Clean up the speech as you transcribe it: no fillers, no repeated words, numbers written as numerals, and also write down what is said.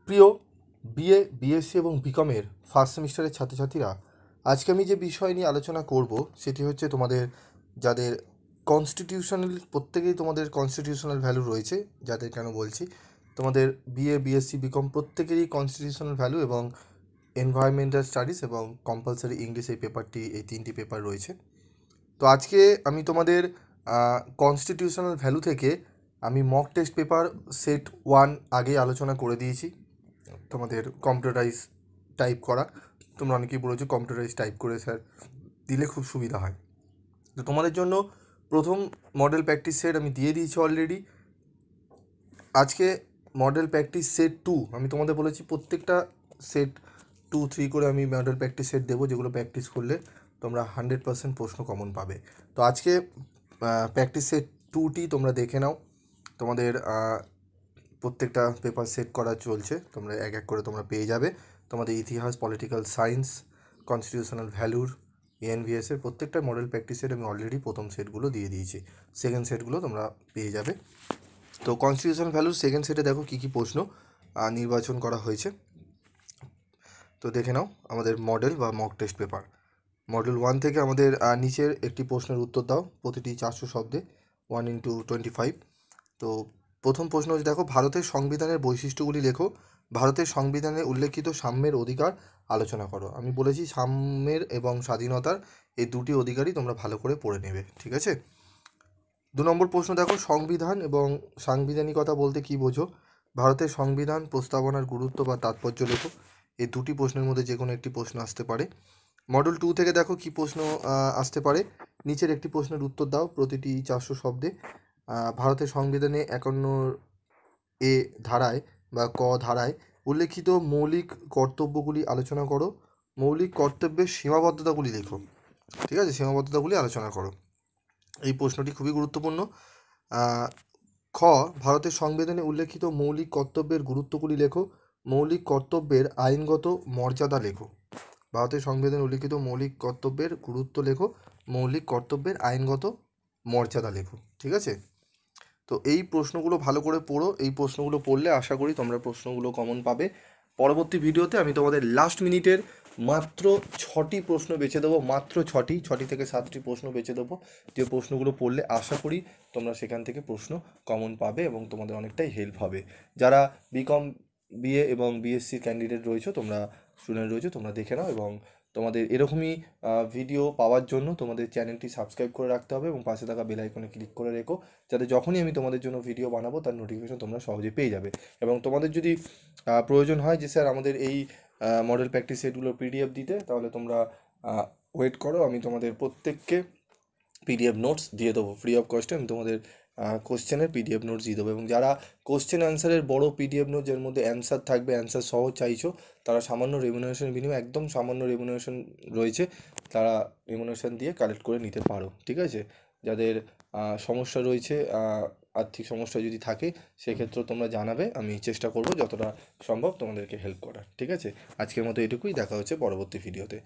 প্রিয় BA BSc এবং বিকমের first সেমিস্টারের ছাত্রছাত্রীরা, আজকে আমি যে বিষয় নিয়ে আলোচনা করব সেটি হচ্ছে তোমাদের যাদের কনস্টিটিউশনাল, প্রত্যেকেই তোমাদের কনস্টিটিউশনাল ভ্যালু রয়েছে, যাদের কেন বলছি, তোমাদের বিএ বিএসসি বিকম প্রত্যেকেরই কনস্টিটিউশনাল ভ্যালু এবং এনভায়রনমেন্টাল স্টাডিজ এবং কম্পালসারি ইংলিশ এই পেপারটি, এই তিনটি পেপার রয়েছে। তো আজকে আমি তোমাদের কনস্টিটিউশনাল ভ্যালু থেকে আমি মক টেস্ট পেপার সেট 1 আগেই আলোচনা করে দিয়েছি। তোমাদের কম্পিউটারাইজ টাইপ করা, তোমরা অনেকেই বলেছো কম্পিউটারাইজ টাইপ করে স্যার দিলে খুব সুবিধা হয়। তো তোমাদের জন্য প্রথম মডেল প্র্যাকটিস সেট আমি দিয়ে দিয়েছি অলরেডি। আজকে মডেল প্র্যাকটিস সেট 2 আমি তোমাদের বলেছি প্রত্যেকটা সেট 2, 3 করে আমি মডেল প্র্যাকটিস সেট দেবো, যেগুলো প্র্যাকটিস করলে তোমরা 100% প্রশ্ন কমন পাবে। তো আজকে প্র্যাকটিস সেট 2টি তোমরা দেখে নাও। তোমাদের প্রত্যেকটা পেপার সেট করা চলছে, তোমরা এক এক করে তোমরা পেয়ে যাবে। তোমাদের ইতিহাস, পলিটিক্যাল সায়েন্স, কনস্টিটিউশনাল ভ্যালুর, এএনভিএসের প্রত্যেকটা মডেল প্র্যাকটিস সেট আমি অলরেডি প্রথম সেটগুলো দিয়ে দিয়েছি। সেকেন্ড সেটগুলো তোমরা পেয়ে যাবে। তো কনস্টিটিউশনাল ভ্যালুর সেকেন্ড সেটে দেখো কী কী প্রশ্ন নির্বাচন করা হয়েছে। তো দেখে নাও আমাদের মডেল বা মক টেস্ট পেপার। মডেল 1 থেকে আমাদের নিচের একটি প্রশ্নের উত্তর দাও, প্রতিটি 400 শব্দে, 1x25। তো প্রথম প্রশ্ন হচ্ছে, দেখো, ভারতের সংবিধানের বৈশিষ্ট্যগুলি লেখো। ভারতের সংবিধানে উল্লেখিত সাম্যের অধিকার আলোচনা করো। আমি বলেছি সাম্যের এবং স্বাধীনতার এই দুটি অধিকারই তোমরা ভালো করে পড়ে নেবে, ঠিক আছে। 2 নম্বর প্রশ্ন দেখো, সংবিধান এবং সাংবিধানিকতা বলতে কী বোঝো। ভারতের সংবিধান প্রস্তাবনার গুরুত্ব বা তাৎপর্য লেখো। এই দুটি প্রশ্নের মধ্যে যে কোনো একটি প্রশ্ন আসতে পারে। মডেল 2 থেকে দেখো কী প্রশ্ন আসতে পারে। নিচের একটি প্রশ্নের উত্তর দাও, প্রতিটি 400 শব্দে। ভারতের সংবিধানে 51 ধারায় বা ক ধারায় উল্লেখিত মৌলিক কর্তব্যগুলি আলোচনা করো। মৌলিক কর্তব্যের সীমাবদ্ধতাগুলি লেখো, ঠিক আছে, সীমাবদ্ধতাগুলি আলোচনা করো। এই প্রশ্নটি খুবই গুরুত্বপূর্ণ। খ, ভারতের সংবিধানে উল্লেখিত মৌলিক কর্তব্যের গুরুত্বগুলি লেখো। মৌলিক কর্তব্যের আইনগত মর্যাদা লেখো। ভারতের সংবিধানে উল্লেখিত মৌলিক কর্তব্যের গুরুত্ব লেখো, মৌলিক কর্তব্যের আইনগত মর্যাদা লেখো, ঠিক আছে। তো এই প্রশ্নগুলো ভালো করে পড়ো। এই প্রশ্নগুলো পড়লে আশা করি তোমরা প্রশ্নগুলো কমন পাবে। পরবর্তী ভিডিওতে আমি তোমাদের লাস্ট মিনিটের মাত্র 6টি প্রশ্ন বেছে দেবো, মাত্র 6টি থেকে 7টি প্রশ্ন বেছে দেবো, যে প্রশ্নগুলো পড়লে আশা করি তোমরা সেখান থেকে প্রশ্ন কমন পাবে এবং তোমাদের অনেকটাই হেল্প হবে। যারা বিকম, বিএ এবং বিএসসি ক্যান্ডিডেট রয়েছে, তোমরা স্টুডেন্ট রয়েছে, তোমরা দেখে নাও। এবং তোমাদের এরকমই ভিডিও পাওয়ার জন্য তোমাদের চ্যানেলটি সাবস্ক্রাইব করে রাখতে হবে এবং পাশে থাকা বেল আইকনে ক্লিক করে রেখো, যাতে যখনই আমি তোমাদের জন্য ভিডিও বানাবো তার নোটিফিকেশন তোমরা সহজে পেয়ে যাবে। এবং তোমাদের যদি প্রয়োজন হয় যে স্যার আমাদের এই মডেল প্র্যাকটিস সেটগুলো পিডিএফ দিতে, তাহলে তোমরা ওয়েট করো, আমি তোমাদের প্রত্যেককে পিডিএফ নোটস দিয়ে দেবো ফ্রি অফ কস্টে। আমি তোমাদের কোশ্চেনের পিডিএফ নোটস দিয়ে দেবো। এবং যারা কোশ্চেন অ্যান্সারের বড় পিডিএফ নোট, যের মধ্যে অ্যান্সার থাকবে, অ্যান্সার সহ চাইছো, তারা সামান্য রেমুনারেশন বিনিময়ে, একদম সামান্য রেমুনারেশন রয়েছে, তারা রেমুনারেশন দিয়ে কালেক্ট করে নিতে পারো, ঠিক আছে। যাদের সমস্যা রয়েছে, আর্থিক সমস্যা যদি থাকে, সেক্ষেত্রেও তোমরা জানাবে, আমি চেষ্টা করব যতটা সম্ভব তোমাদেরকে হেল্প করার, ঠিক আছে। আজকের মতো এটুকুই, দেখা হচ্ছে পরবর্তী ভিডিওতে।